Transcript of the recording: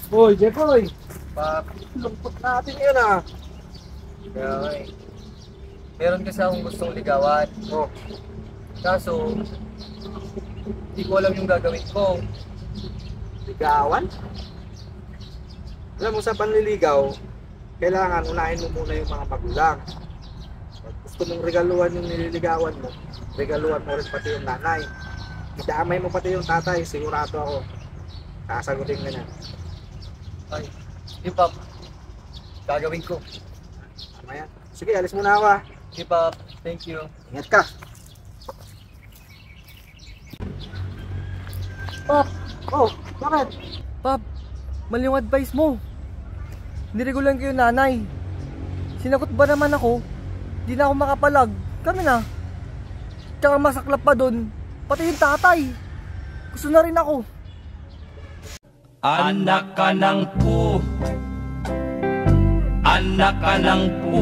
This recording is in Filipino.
Hoy, Jeffoy! Pap, Lungkot natin yan ah. kaya nga eh. Meron kasi akong gustong ligawan. Oh, Kaso, hindi ko alam yung gagawin ko. ligawan? Alam mo sa panliligaw, kailangan unahin mo muna yung mga magulang. Pag gusto mong regaluhan yung nililigawan mo, regaluhan mo rin pati yung nanay. Idamay mo pati yung tatay, sigurado ako. Sasagutin ka niya. Ay, hindi Pap. Gagawin ko. Tama yan. Sige, alis muna ako ah. Hindi Pap, thank you. Ingat ka. Pap, Oh, bakit? Pap, mali yung advice mo. Niregulan ko yung nanay. Sinagot ba naman ako? Di na ako makapalag. Kami na. Tsaka masaklap pa dun, pati yung tatay. Gusto na rin ako. Anak ka ng pu. Anak ka ng pu.